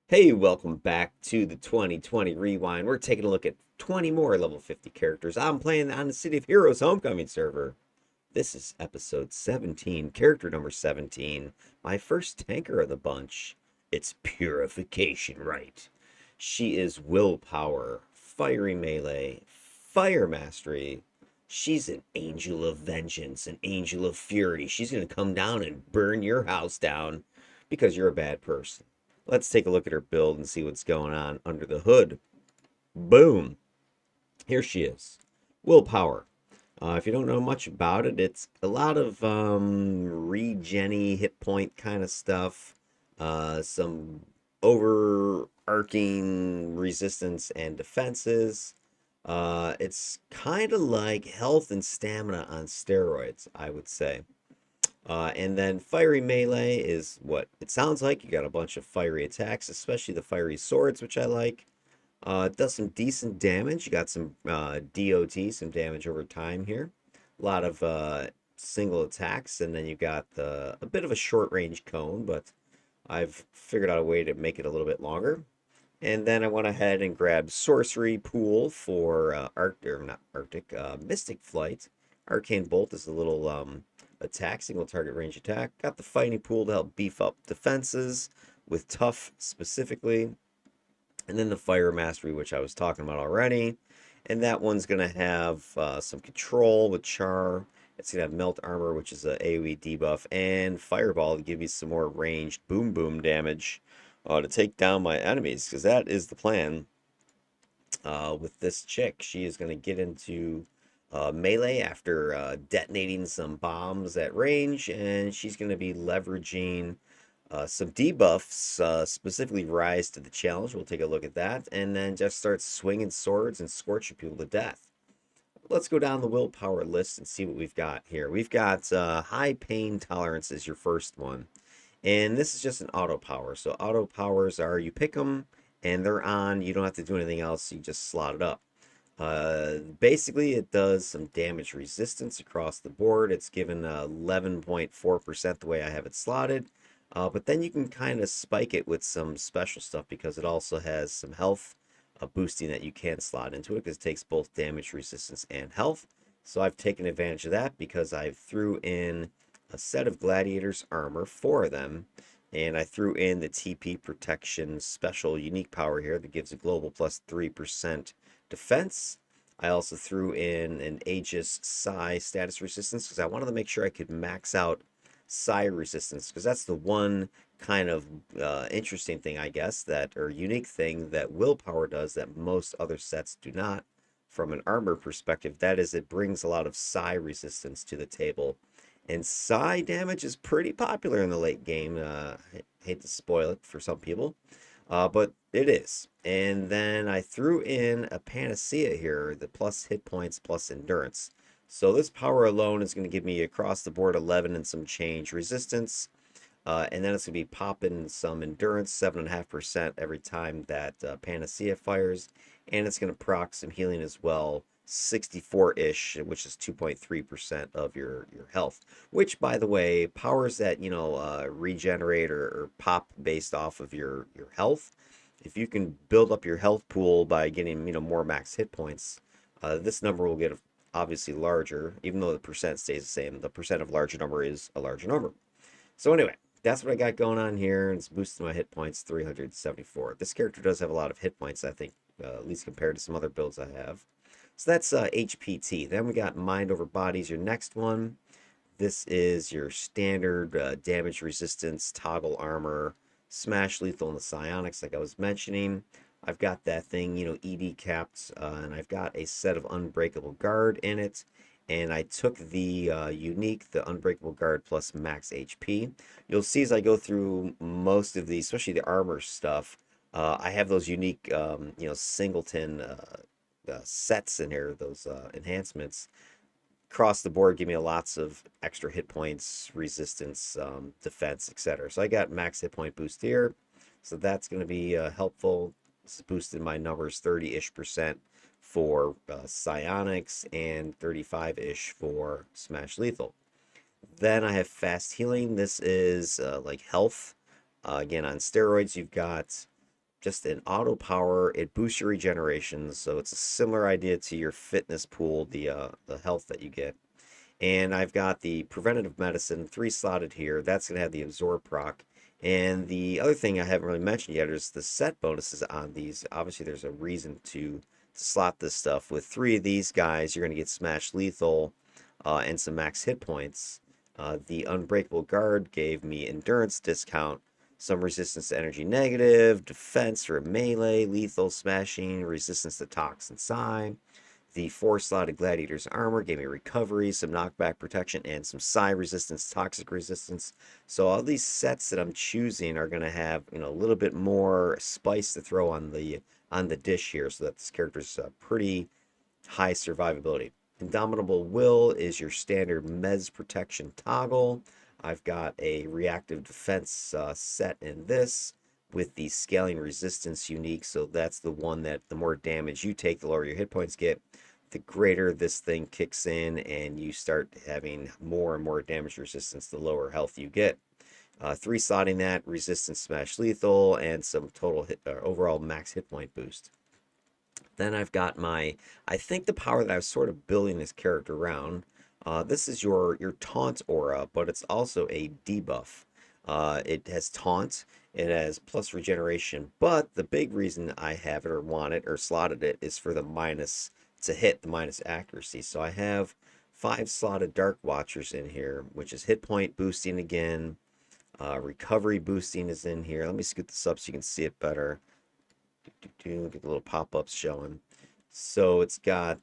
Hey, welcome back to the 2020 Rewind. We're taking a look at 20 more level 50 characters. I'm playing on the City of Heroes Homecoming server. This is episode 17, character number 17, my first tanker of the bunch. It's Purification Rite. She is willpower, fiery melee, fire mastery. She's an angel of vengeance, an angel of fury. She's going to come down and burn your house down because you're a bad person. Let's take a look at her build and see what's going on under the hood. Boom. Here she is. Willpower. If you don't know much about it, it's a lot of regen-y hit point kind of stuff. Some overarching resistance and defenses. It's kind of like health and stamina on steroids, I would say. And then fiery melee is what it sounds like. You got a bunch of fiery attacks, especially the fiery swords, which I like. It does some decent damage. You got some DOT, some damage over time here. A lot of single attacks, and then you got a bit of a short range cone, but I've figured out a way to make it a little bit longer. And then I went ahead and grabbed Sorcery Pool for Mystic Flight. Arcane Bolt is a little attack, single target range attack. Got the Fighting Pool to help beef up defenses with Tough specifically. And then the Fire Mastery, which I was talking about already. And that one's going to have some control with Char. It's going to have Melt Armor, which is a AoE debuff, and Fireball to give you some more ranged boom boom damage to take down my enemies, because that is the plan with this chick. She is going to get into melee after detonating some bombs at range, and she's going to be leveraging some debuffs, specifically Rise to the Challenge. We'll take a look at that, and then just start swinging swords and scorching people to death. Let's go down the willpower list and see what we've got here. We've got high pain tolerance is your first one. And this is just an auto power. So auto powers are you pick them and they're on. You don't have to do anything else. You just slot it up. Basically, it does some damage resistance across the board. It's given 11.4% the way I have it slotted. But then you can kind of spike it with some special stuff because it also has some health boosting that you can slot into it because it takes both damage resistance and health. So I've taken advantage of that because I threw in a set of Gladiators armor, 4 of them, and I threw in the TP protection special unique power here that gives a global plus 3% defense. I also threw in an Aegis Psi status resistance because I wanted to make sure I could max out Psi resistance because that's the one kind of interesting thing, I guess, that or unique thing that willpower does that most other sets do not. From an armor perspective, that is, it brings a lot of Psi resistance to the table. And Psi damage is pretty popular in the late game. I hate to spoil it for some people, but it is. And then I threw in a Panacea here, the plus hit points plus endurance. So this power alone is going to give me across the board 11 and some change resistance. And then it's going to be popping some endurance, 7.5% every time that Panacea fires. And it's going to proc some healing as well, 64-ish, which is 2.3% of your health. Which, by the way, powers that, regenerate or pop based off of your health. If you can build up your health pool by getting, more max hit points, this number will get obviously larger, even though the percent stays the same. The percent of larger number is a larger number. So anyway, that's what I got going on here. It's boosting my hit points 374. This character does have a lot of hit points, I think, at least compared to some other builds I have. So that's HPT. Then we got Mind Over Bodies, your next one. This is your standard damage resistance, toggle armor, smash lethal, and the psionics, like I was mentioning. I've got that thing, ED capped, and I've got a set of Unbreakable Guard in it. And I took the unique, the Unbreakable Guard plus max HP. You'll see as I go through most of these, especially the armor stuff, I have those unique, singleton sets in here, those enhancements. Across the board, give me lots of extra hit points, resistance, defense, etc. So I got max hit point boost here. So that's going to be helpful. This boosted my numbers 30-ish% for psionics and 35-ish for smash lethal. Then I have fast healing. This is like health. Again, on steroids, you've got just an auto power. It boosts your regeneration, so it's a similar idea to your fitness pool, the health that you get. And I've got the preventative medicine 3 slotted here. That's going to have the absorb proc. And the other thing I haven't really mentioned yet is the set bonuses on these. Obviously, there's a reason to slot this stuff. With 3 of these guys, you're going to get smash lethal and some max hit points. The unbreakable guard gave me endurance discount, some resistance to energy negative, defense for melee, lethal smashing, resistance to toxin psi. The 4 slotted Gladiator's armor gave me recovery, some knockback protection, and some psi resistance, toxic resistance. So all these sets that I'm choosing are going to have, a little bit more spice to throw on the dish here, so that this character's pretty high survivability. Indomitable Will is your standard Mez protection toggle. I've got a reactive defense set in this with the scaling resistance unique. So that's the one that the more damage you take, the lower your hit points get. The greater this thing kicks in and you start having more and more damage resistance, the lower health you get. 3 slotting that, resistance smash lethal, and some total hit, overall max hit point boost. Then I've got I think the power that I was sort of building this character around. This is your taunt aura, but it's also a debuff. It has taunt, it has plus regeneration, but the big reason I have it or want it or slotted it is for the minus to hit, the minus accuracy. So I have 5 slotted Dark Watchers in here, which is hit point boosting again. Recovery boosting is in here. Let me scoot this up so you can see it better. Get the little pop-ups showing. So it's got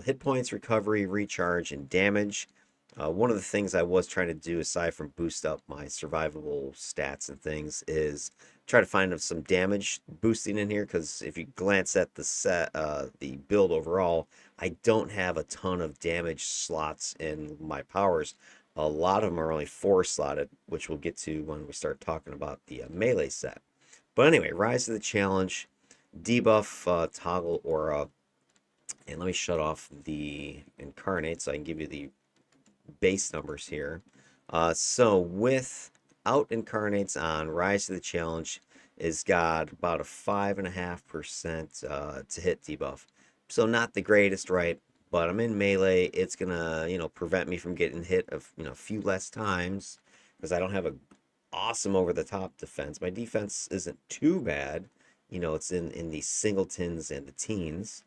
hit points, recovery, recharge, and damage. One of the things I was trying to do, aside from boost up my survivable stats and things, is try to find some damage boosting in here. Because if you glance at the build overall, I don't have a ton of damage slots in my powers. A lot of them are only 4 slotted, which we'll get to when we start talking about the melee set. But anyway, rise to the challenge, debuff toggle aura, and let me shut off the Incarnate so I can give you the base numbers here. So without Incarnates on, rise to the challenge is got about a 5.5% to hit debuff. So not the greatest, right? But I'm in melee. It's gonna, prevent me from getting hit a few less times because I don't have a awesome over the top defense. My defense isn't too bad. It's in the singletons and the teens,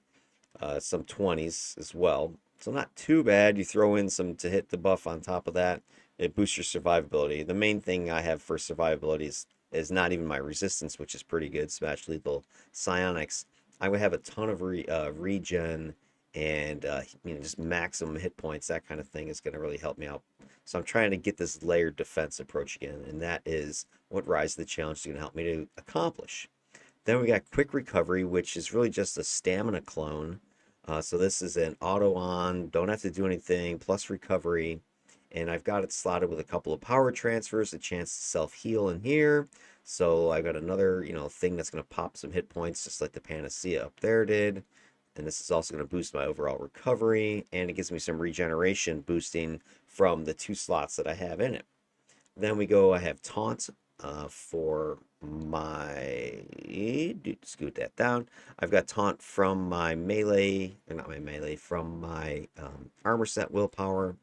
some 20s as well. So not too bad. You throw in some to hit the buff on top of that. It boosts your survivability. The main thing I have for survivability is not even my resistance, which is pretty good. Smash lethal psionics. I would have a ton of regen and just maximum hit points. That kind of thing is going to really help me out. So I'm trying to get this layered defense approach again, and that is what Rise of the Challenge is going to help me to accomplish. Then we got Quick Recovery, which is really just a stamina clone. So this is an auto on, don't have to do anything, plus recovery. And I've got it slotted with a couple of power transfers, a chance to self-heal in here. So I've got another, thing that's going to pop some hit points, just like the Panacea up there did. And this is also going to boost my overall recovery, and it gives me some regeneration boosting from the 2 slots that I have in it. Then I have Taunt for my, scoot that down. I've got Taunt from my melee, or not my melee, from my armor set willpower.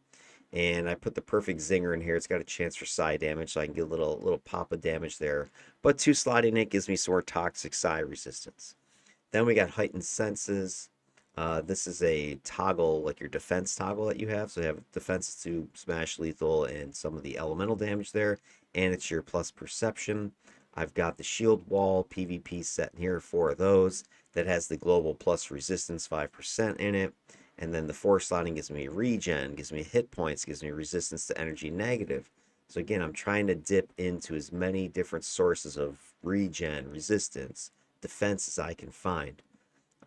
And I put the perfect zinger in here. It's got a chance for psi damage, so I can get a little pop of damage there. But 2 slotting it gives me some more toxic psi resistance. Then we got Heightened Senses. This is a toggle, like your defense toggle that you have. So you have defense to smash lethal and some of the elemental damage there. And it's your plus perception. I've got the shield wall PvP set in here, 4 of those. That has the global plus resistance 5% in it. And then the 4 slotting gives me regen, gives me hit points, gives me resistance to energy negative. So again, I'm trying to dip into as many different sources of regen, resistance, defense as I can find.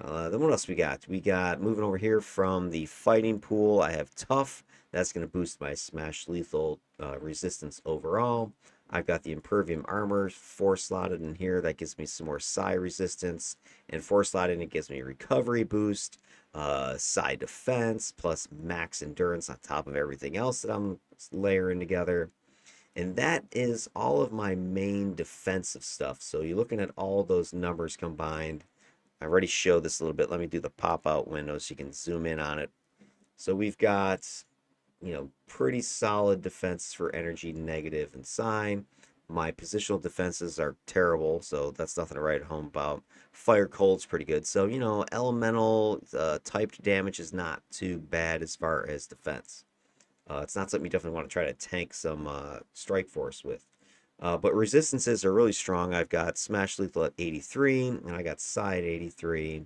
Then what else we got? We got, moving over here from the fighting pool, I have Tough. That's going to boost my smash lethal resistance overall. I've got the Impervium Armor 4 slotted in here. That gives me some more psi resistance. And 4 slotted, it gives me a recovery boost, psi defense, plus max endurance on top of everything else that I'm layering together. And that is all of my main defensive stuff. So you're looking at all those numbers combined. I already showed this a little bit. Let me do the pop out window so you can zoom in on it. So we've got, pretty solid defense for energy, negative, and psi. My positional defenses are terrible, so that's nothing to write home about. Fire cold's pretty good. So, elemental typed damage is not too bad as far as defense. It's not something you definitely want to try to tank some strike force with. But resistances are really strong. I've got Smash Lethal at 83, and I got Psi at 83.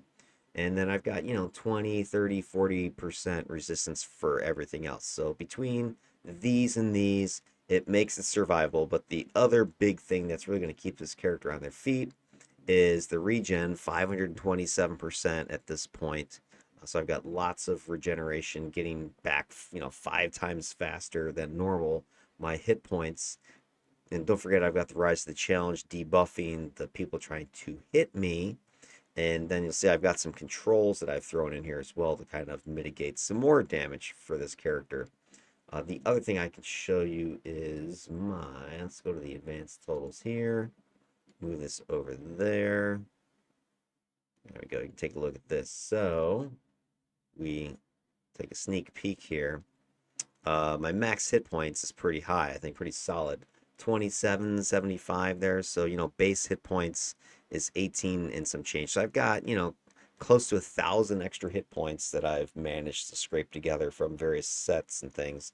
And then I've got, 20, 30, 40% resistance for everything else. So between these and these, it makes it survivable. But the other big thing that's really going to keep this character on their feet is the regen, 527% at this point. So I've got lots of regeneration, getting back, 5 times faster than normal my hit points. And don't forget, I've got the Rise of the Challenge debuffing the people trying to hit me. And then you'll see I've got some controls that I've thrown in here as well to kind of mitigate some more damage for this character. The other thing I can show you is let's go to the advanced totals here. Move this over there. There we go. You can take a look at this. So we take a sneak peek here. My max hit points is pretty high. I think pretty solid. 2775 there. So, base hit points is 18 and some change. So I've got, close to 1,000 extra hit points that I've managed to scrape together from various sets and things.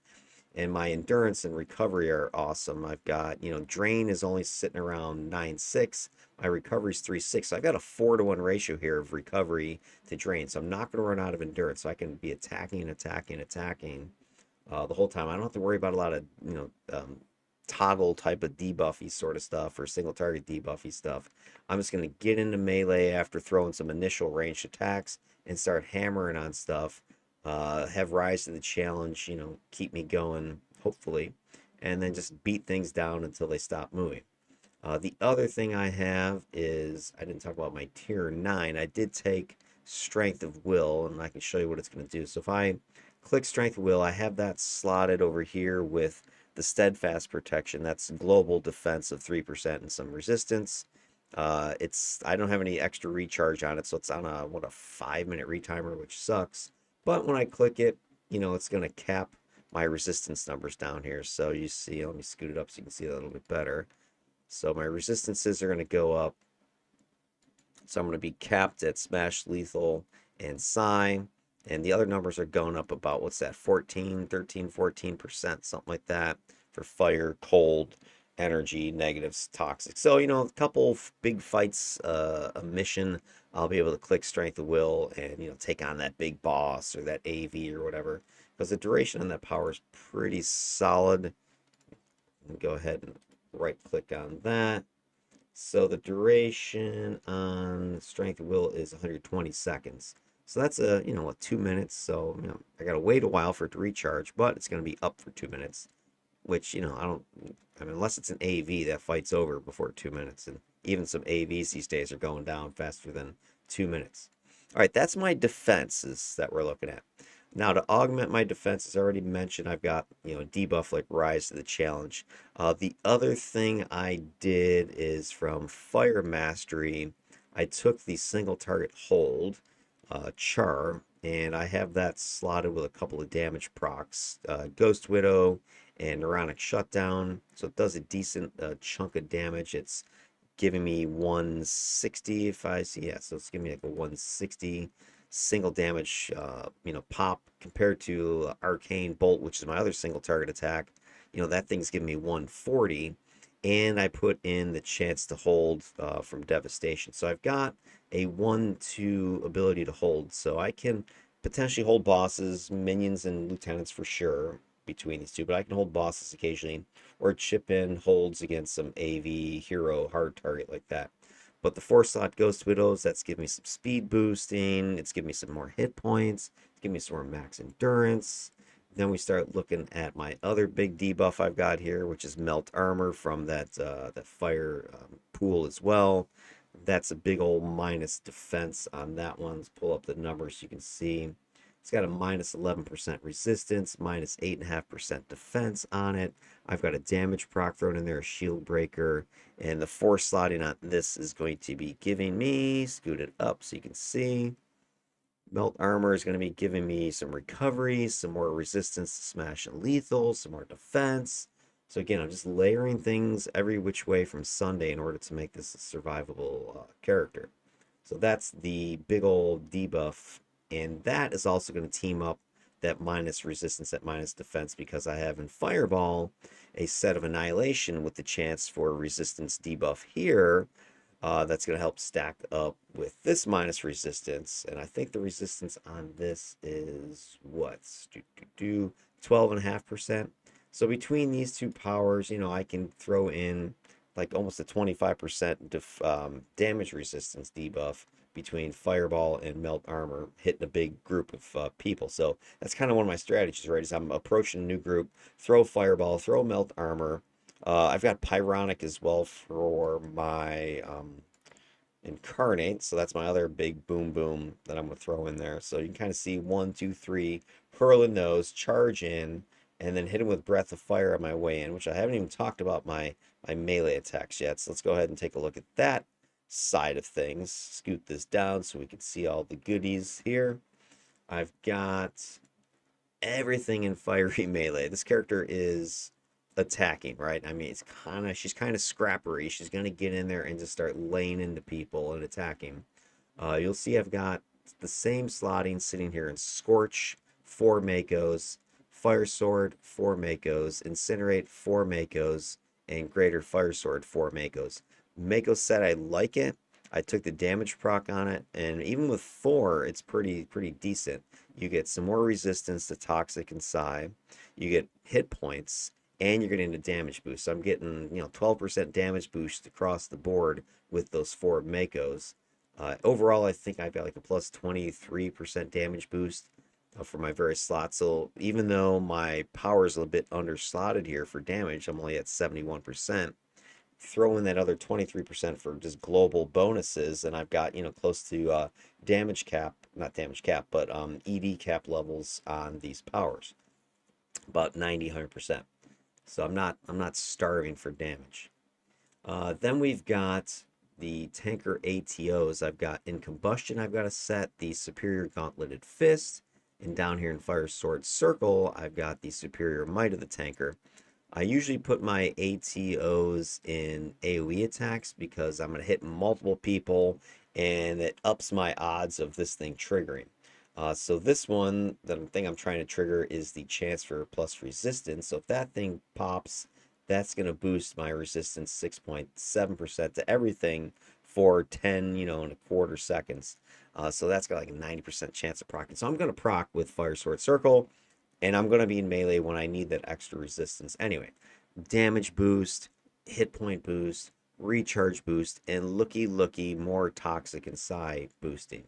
And my endurance and recovery are awesome. I've got, drain is only sitting around 9.6. My recovery is 3.6. So I've got a 4-to-1 ratio here of recovery to drain. So I'm not going to run out of endurance. So I can be attacking the whole time. I don't have to worry about a lot of, toggle type of debuffy sort of stuff or single target debuffy stuff. I'm just going to get into melee after throwing some initial ranged attacks and start hammering on stuff. Have Rise to the Challenge, keep me going, hopefully, and then just beat things down until they stop moving. The other thing I have is, I didn't talk about my tier 9. I did take Strength of Will, and I can show you what it's going to do. So if I click Strength of Will, I have that slotted over here with the Steadfast Protection. That's global defense of 3% and some resistance. I don't have any extra recharge on it, so it's on a 5-minute retimer, which sucks. But when I click it, it's going to cap my resistance numbers down here. So you see, let me scoot it up so you can see that a little bit better. So my resistances are going to go up. So I'm going to be capped at Smash Lethal and Psi. And the other numbers are going up about, 13, 14%, something like that for fire, cold, energy, negatives, toxic. So, a couple big fights, a mission, I'll be able to click Strength of Will and, take on that big boss or that AV or whatever. Because the duration on that power is pretty solid. And go ahead and right click on that. So the duration on Strength of Will is 120 seconds. So that's 2 minutes. So, I got to wait a while for it to recharge, but it's going to be up for 2 minutes, which, unless it's an AV, that fight's over before 2 minutes. And even some AVs these days are going down faster than 2 minutes. All right, that's my defenses that we're looking at. Now, to augment my defense, as I already mentioned, I've got, debuff like Rise to the Challenge. The other thing I did is from Fire Mastery, I took the single target hold, Char, and I have that slotted with a couple of damage procs, Ghost Widow and Neuronic Shutdown. So it does a decent chunk of damage. It's giving me 160 if I see, yeah, so it's giving me like a 160 single damage, pop compared to Arcane Bolt, which is my other single target attack. That thing's giving me 140, and I put in the chance to hold from Devastation. So I've got a 1-2 ability to hold, so I can potentially hold bosses, minions, and lieutenants for sure between these two, but I can hold bosses occasionally or chip in holds against some AV hero hard target like that. But the 4-slot Ghost Widows, that's giving me some speed boosting. It's giving me some more hit points. It's giving me some more max endurance. Then we start looking at my other big debuff I've got here, which is Melt Armor from that fire pool as well. That's a big old minus defense on that one. Let's pull up the numbers so you can see. It's got a minus 11% resistance, minus 8.5% defense on it. I've got a damage proc thrown in there, a shield breaker, and the force slotting on this is going to be giving me, scoot it up so you can see, melt armor is going to be giving me some recovery, some more resistance to smash and lethal, some more defense. So again, I'm just layering things every which way from Sunday in order to make this a survivable character. So that's the big old debuff, and that is also going to team up that minus resistance, that minus defense, because I have in Fireball a set of Annihilation with the chance for a resistance debuff here. That's going to help stack up with this minus resistance, and I think the resistance on this is what? 12.5%. So between these two powers, you know, I can throw in like almost a 25% damage resistance debuff between Fireball and Melt Armor, hitting a big group of people. So that's kind of one of my strategies, right? Is I'm approaching a new group, throw Fireball, throw Melt Armor. I've got Pyronic as well for my Incarnate, so that's my other big boom boom that I'm gonna throw in there. So you can kind of see 1, 2, 3, hurling those, charge in, and then hit him with Breath of Fire on my way in, which I haven't even talked about my melee attacks yet. So let's go ahead and take a look at that side of things. Scoot this down so we can see all the goodies here. I've got everything in fiery melee. This character is attacking, right? I mean, she's kind of scrappery. She's gonna get in there and just start laying into people and attacking. You'll see I've got the same slotting sitting here in Scorch, 4 Makos, Fire Sword, 4 Makos, Incinerate, 4 Makos, and Greater Fire Sword, 4 Makos. Mako said I like it. I took the damage proc on it, and even with 4, it's pretty decent. You get some more resistance to Toxic and Psi. You get hit points, and you're getting a damage boost. So I'm getting, 12% damage boost across the board with those 4 Makos. Overall, I think I've got like a plus 23% damage boost for my various slots. So even though my power is a little bit underslotted here for damage, I'm only at 71%. Throw in that other 23% for just global bonuses, and I've got, close to damage cap, not damage cap, but ED cap levels on these powers, about 90-100%. So I'm not starving for damage. Then we've got the tanker ATOs. I've got in combustion, I've got a set the superior gauntleted fist, and down here in fire sword circle, I've got the superior might of the tanker. I usually put my ATOs in AoE attacks because I'm going to hit multiple people and it ups my odds of this thing triggering. So this one, the thing I'm trying to trigger is the chance for plus resistance. So if that thing pops, that's going to boost my resistance 6.7% to everything for 10, and a quarter seconds. So that's got like a 90% chance of proccing. So I'm going to proc with Fire Sword Circle, and I'm going to be in melee when I need that extra resistance. Anyway, damage boost, hit point boost, recharge boost, and looky, more Toxic and Psi boosting.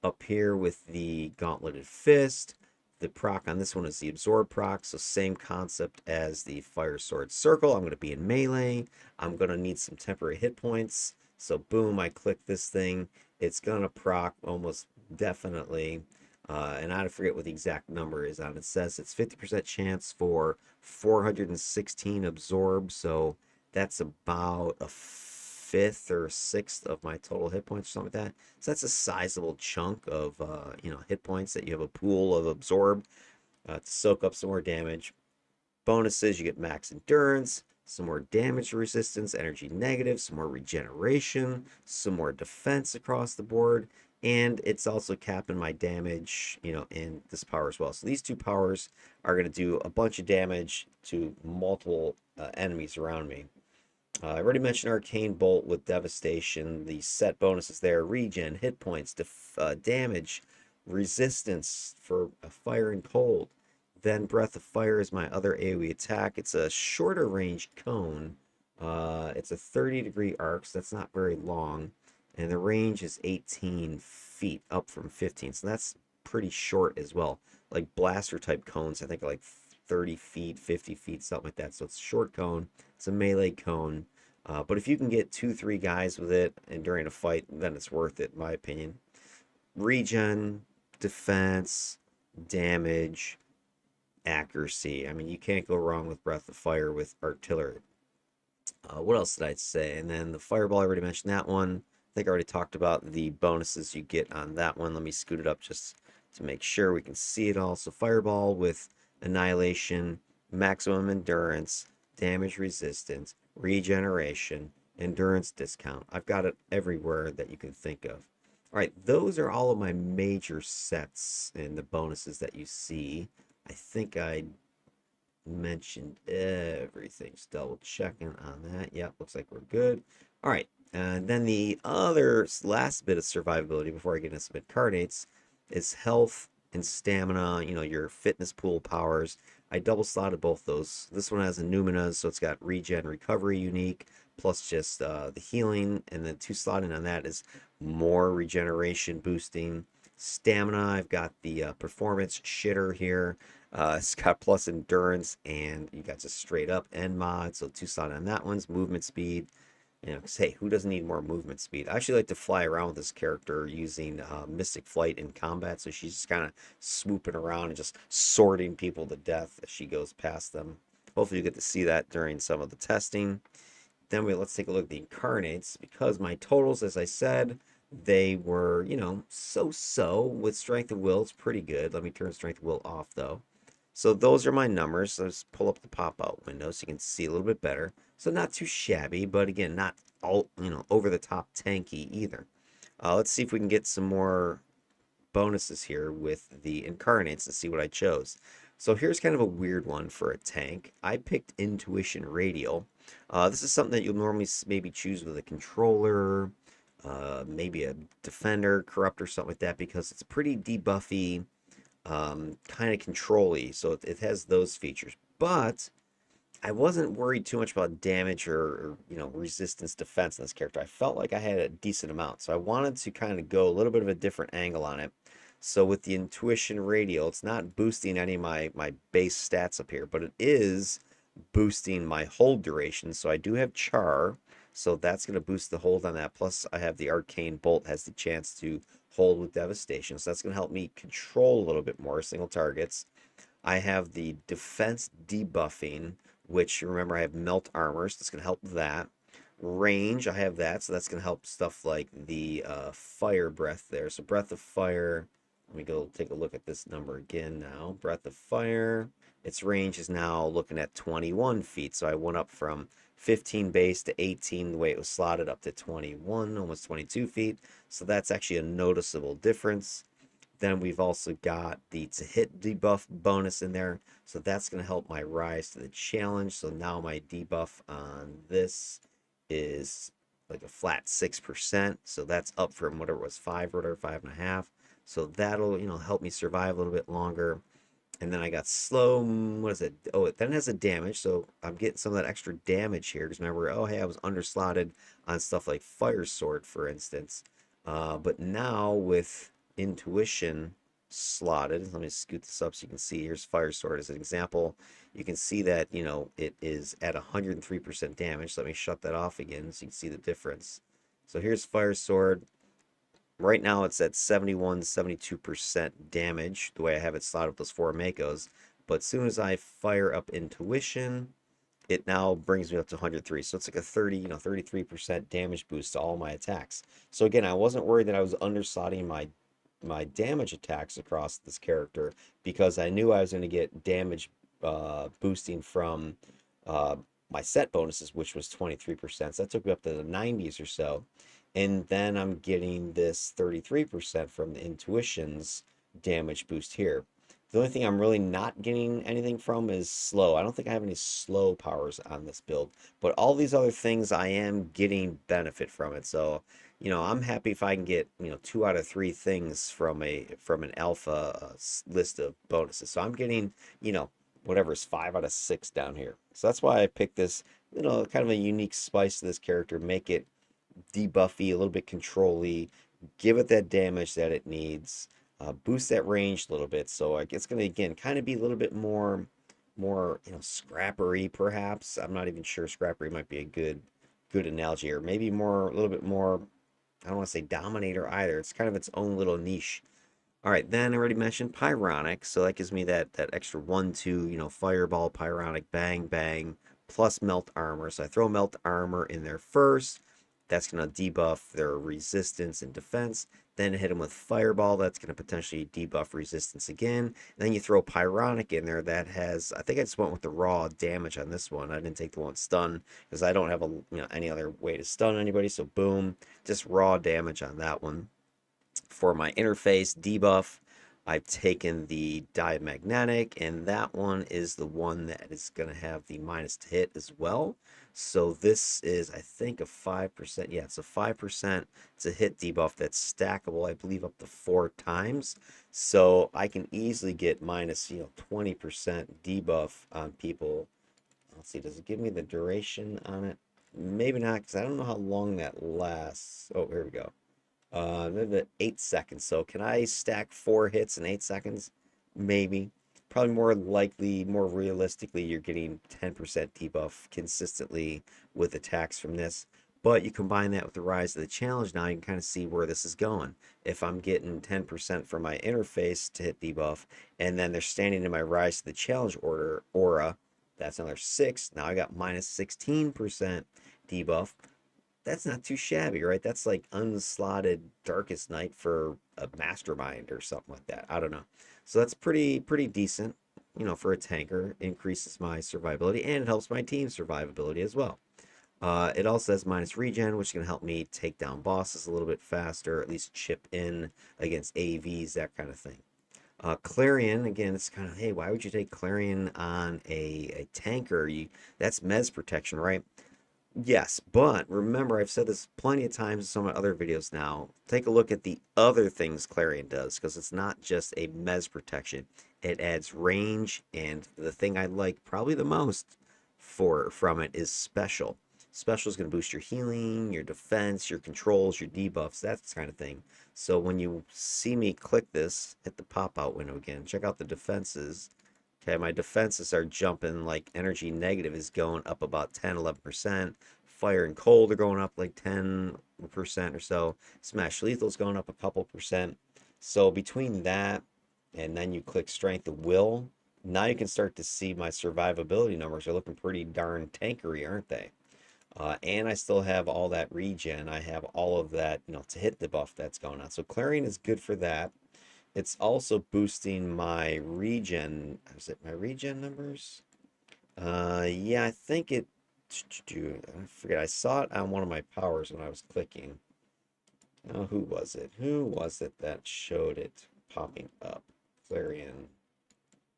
Up here with the Gauntleted Fist, the proc on this one is the Absorb proc, so same concept as the Fire Sword Circle. I'm going to be in melee. I'm going to need some temporary hit points. So boom, I click this thing. It's going to proc almost definitely. And I forget what the exact number is on it. It says it's 50% chance for 416 absorb, so that's about a fifth or sixth of my total hit points or something like that. So that's a sizable chunk of hit points that you have a pool of absorb to soak up some more damage. Bonuses, you get max endurance, some more damage resistance, energy negative, some more regeneration, some more defense across the board, and it's also capping my damage, in this power as well. So these two powers are going to do a bunch of damage to multiple enemies around me. I already mentioned Arcane Bolt with Devastation. The set bonuses there: regen, hit points, damage, resistance for fire and cold. Then Breath of Fire is my other AoE attack. It's a shorter range cone. It's a 30-degree arc, so that's not very long. And the range is 18 feet, up from 15. So that's pretty short as well. Like blaster type cones, I think are like 30 feet, 50 feet, something like that. So it's a short cone. It's a melee cone. But if you can get 2-3 guys with it and during a fight, then it's worth it, in my opinion. Regen, defense, damage, accuracy. I mean, you can't go wrong with Breath of Fire with artillery. What else did I say? And then the Fireball, I already mentioned that one. I think I already talked about the bonuses you get on that one. Let me scoot it up just to make sure we can see it all. So Fireball with Annihilation, Maximum Endurance, Damage Resistance, Regeneration, Endurance Discount. I've got it everywhere that you can think of. All right, those are all of my major sets and the bonuses that you see. I think I mentioned everything. Just double checking on that. Yep, looks like we're good. All right. And then the other last bit of survivability before I get into some incarnates is health and stamina, your fitness pool powers. I double slotted both those. This one has a Numinas, so it's got regen recovery unique, plus just the healing. And then two slotting on that is more regeneration boosting. Stamina, I've got the performance shitter here. It's got plus endurance, and you got just straight up end mod. So two slot on that one's movement speed. Cause hey, who doesn't need more movement speed? I actually like to fly around with this character using Mystic Flight in combat. So she's just kind of swooping around and just sorting people to death as she goes past them. Hopefully, you get to see that during some of the testing. Then let's take a look at the incarnates because my totals, as I said, they were so with strength of will. It's pretty good. Let me turn strength of will off though. So those are my numbers. Let's pull up the pop-out window so you can see a little bit better. So not too shabby, but again, not all over the top tanky either. Let's see if we can get some more bonuses here with the incarnates and see what I chose. So here's kind of a weird one for a tank. I picked Intuition Radial. This is something that you'll normally maybe choose with a controller, maybe a defender, corrupt, or something like that because it's pretty debuffy, kind of control-y, so it has those features. But I wasn't worried too much about damage or resistance defense in this character. I felt like I had a decent amount, so I wanted to kind of go a little bit of a different angle on it. So with the Intuition Radial, it's not boosting any of my base stats up here, but it is boosting my hold duration. So I do have Char, so that's going to boost the hold on that. Plus, I have the Arcane Bolt has the chance to hold with Devastation, so that's going to help me control a little bit more single targets. I have the defense debuffing, which remember I have melt armor, so that's going to help that. Range, I have that, so that's going to help stuff like the fire breath there. So breath of fire, let me go take a look at this number again now. Breath of fire, its range is now looking at 21 feet. So I went up from 15 base to 18 the way it was slotted up to 21, almost 22 feet. So that's actually a noticeable difference. Then we've also got the to hit debuff bonus in there. So that's going to help my rise to the challenge. So now my debuff on this is like a flat 6%. So that's up from whatever it was, 5 or whatever, 5.5. So that'll, help me survive a little bit longer. And then I got slow, what is it? Oh, it then has a damage. So I'm getting some of that extra damage here. Because remember, oh, hey, I was underslotted on stuff like Fire Sword, for instance. But now with Intuition slotted, let me scoot this up so you can see. Here's Fire Sword as an example. You can see that, it is at 103% damage. Let me shut that off again so you can see the difference. So here's Fire Sword. Right now it's at 71, 72% damage, the way I have it slotted with those 4 Makos. But as soon as I fire up Intuition, it now brings me up to 103. So it's like a 33% damage boost to all my attacks. So again, I wasn't worried that I was underslotting my damage attacks across this character because I knew I was going to get damage boosting from my set bonuses, which was 23%. So that took me up to the 90s or so. And then I'm getting this 33% from the Intuition's damage boost here. The only thing I'm really not getting anything from is slow. I don't think I have any slow powers on this build, but all these other things I am getting benefit from it. So, I'm happy if I can get, 2 out of 3 things from an alpha list of bonuses. So I'm getting, whatever is 5 out of 6 down here. So that's why I picked this, kind of a unique spice to this character, make it debuffy, a little bit control-y, give it that damage that it needs, boost that range a little bit. So it's going to again kind of be a little bit more scrappery perhaps. I'm not even sure scrappery might be a good analogy, or maybe a little bit more. I don't want to say dominator either. It's kind of its own little niche. All right, then I already mentioned Pyronic, so that gives me that extra 1/2, Fireball, Pyronic, Bang, Bang, plus Melt Armor. So I throw Melt Armor in there first. That's going to debuff their resistance and defense. Then hit them with Fireball. That's going to potentially debuff resistance again. And then you throw Pyronic in there. That has, I think I just went with the raw damage on this one. I didn't take the one stun because I don't have any other way to stun anybody. So boom, just raw damage on that one. For my interface debuff, I've taken the diamagnetic, and that one is the one that is going to have the minus to hit as well. So this is, I think, a 5%. Yeah, it's a 5% to hit debuff that's stackable, I believe, up to 4 times. So I can easily get minus, 20% debuff on people. Let's see, does it give me the duration on it? Maybe not, because I don't know how long that lasts. Oh, here we go. 8 seconds. So can I stack 4 hits in 8 seconds? Maybe. Probably more likely, more realistically, you're getting 10% debuff consistently with attacks from this. But you combine that with the Rise of the Challenge, now you can kind of see where this is going. If I'm getting 10% from my interface to hit debuff, and then they're standing in my Rise to the Challenge aura, that's another 6. Now I got minus 16% debuff. That's not too shabby, right? That's like unslotted Darkest Night for a mastermind or something like that. I don't know. So that's pretty decent, for a tanker. Increases my survivability and it helps my team survivability as well. It also has minus regen, which can help me take down bosses a little bit faster, at least chip in against AVs, that kind of thing. Clarion, again, it's kind of, hey, why would you take Clarion on a tanker? That's Mez protection, right? Yes, but remember, I've said this plenty of times in some of my other videos now. Take a look at the other things Clarion does, because it's not just a Mez protection. It adds range, and the thing I like probably the most from it is special. Special is going to boost your healing, your defense, your controls, your debuffs, that kind of thing. So when you see me click this, hit the pop-out window again, check out the defenses. Okay, my defenses are jumping, like energy negative is going up about 10, 11%. Fire and cold are going up like 10% or so. Smash lethal is going up a couple percent. So between that and then you click strength of will, now you can start to see my survivability numbers are looking pretty darn tankery, aren't they? And I still have all that regen. I have all of that, to hit the buff that's going on. So Clarion is good for that. It's also boosting my regen. Is it my regen numbers? Yeah, I think it. I forget. I saw it on one of my powers when I was clicking. Oh, who was it? Who was it that showed it popping up? Clarion.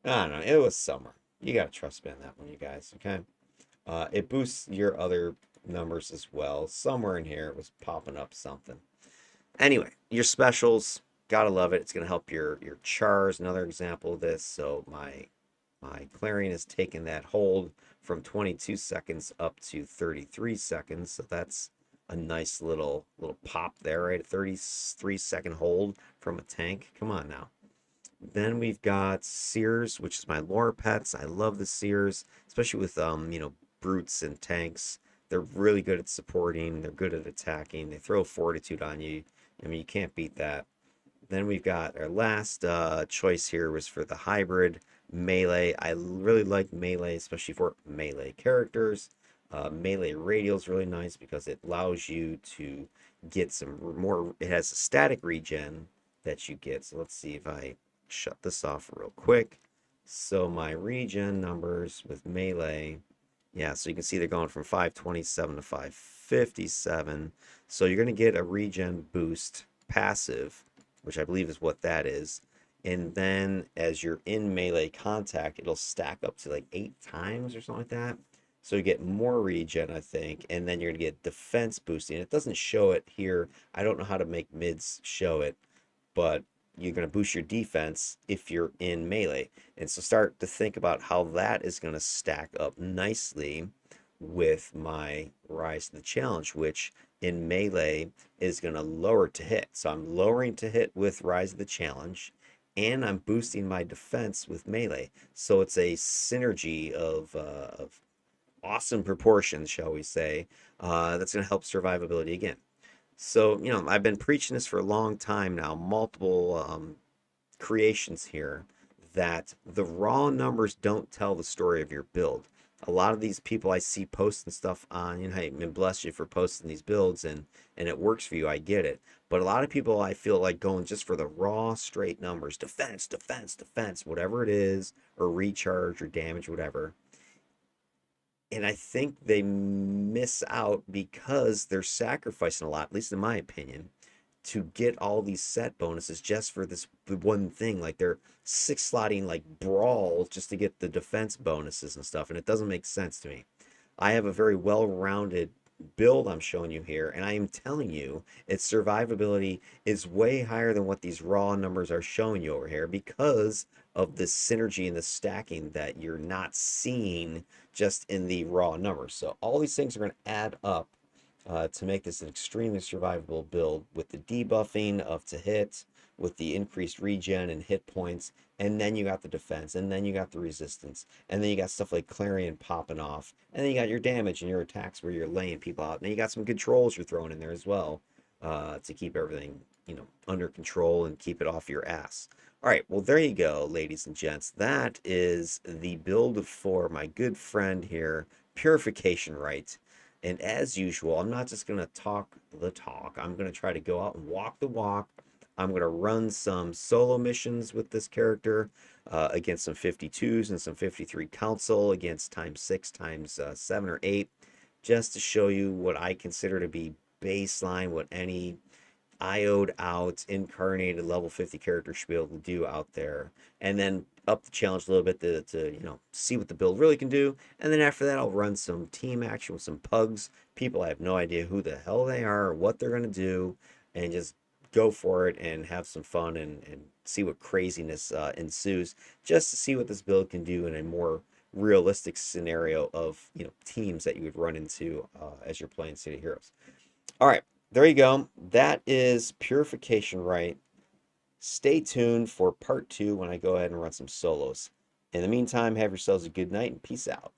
I don't know. It was Summer. You gotta trust me on that one, you guys. Okay. It boosts your other numbers as well. Somewhere in here, it was popping up something. Anyway, your specials, gotta love it. It's gonna help your chars. Another example of this. So my Clarion is taking that hold from 22 seconds up to 33 seconds. So that's a nice little pop there, right? A 33-second hold from a tank. Come on now. Then we've got Sears, which is my lore pets. I love the Sears, especially with brutes and tanks. They're really good at supporting. They're good at attacking. They throw fortitude on you. I mean, you can't beat that. Then we've got our last choice here was for the hybrid melee. I really like melee, especially for melee characters. Melee radial is really nice because it allows you to get some more. It has a static regen that you get. So let's see if I shut this off real quick. So my regen numbers with melee, yeah, so you can see they're going from 527 to 557. So you're going to get a regen boost passive, which I believe is what that is. And then as you're in melee contact, it'll stack up to like 8 times or something like that. So you get more regen, I think, and then you're going to get defense boosting. It doesn't show it here. I don't know how to make mids show it, but you're going to boost your defense if you're in melee. And so start to think about how that is going to stack up nicely with my Rise to the Challenge, which in melee is going to lower to hit. So I'm lowering to hit with Rise of the Challenge, and I'm boosting my defense with melee. So it's a synergy of awesome proportions, shall we say, that's going to help survivability again. So, I've been preaching this for a long time now, multiple creations here that the raw numbers don't tell the story of your build. A lot of these people I see posting stuff on, you know, hey, and bless you for posting these builds and it works for you. I get it. But a lot of people I feel like going just for the raw straight numbers, defense, defense, defense, whatever it is, or recharge or damage, whatever. And I think they miss out because they're sacrificing a lot, at least in my opinion, to get all these set bonuses just for this one thing. Like they're six slotting like brawl just to get the defense bonuses and stuff, and it doesn't make sense to me. I have a very well-rounded build I'm showing you here, and I am telling you its survivability is way higher than what these raw numbers are showing you over here because of the synergy and the stacking that you're not seeing just in the raw numbers. So all these things are going to add up to make this an extremely survivable build with the debuffing of to hit, with the increased regen and hit points, and then you got the defense, and then you got the resistance, and then you got stuff like Clarion popping off, and then you got your damage and your attacks where you're laying people out, and then you got some controls you're throwing in there as well to keep everything, you know, under control and keep it off your ass. All right, well, there you go, ladies and gents. That is the build for my good friend here, Purification Rite. And as usual, I'm not just going to talk the talk. I'm going to try to go out and walk the walk. I'm going to run some solo missions with this character against some 52s and some 53 council against times 6, times 7 or 8, just to show you what I consider to be baseline, what any IO'd out, incarnated level 50 character should be able to do out there. And then up the challenge a little bit to you know, see what the build really can do. And then after that, I'll run some team action with some pugs. People I have no idea who the hell they are or what they're going to do. And just go for it and have some fun and see what craziness ensues. Just to see what this build can do in a more realistic scenario of, you know, teams that you would run into as you're playing City Heroes. All right, there you go. That is Purification Rite. Stay tuned for part 2 when I go ahead and run some solos. In the meantime, have yourselves a good night and peace out.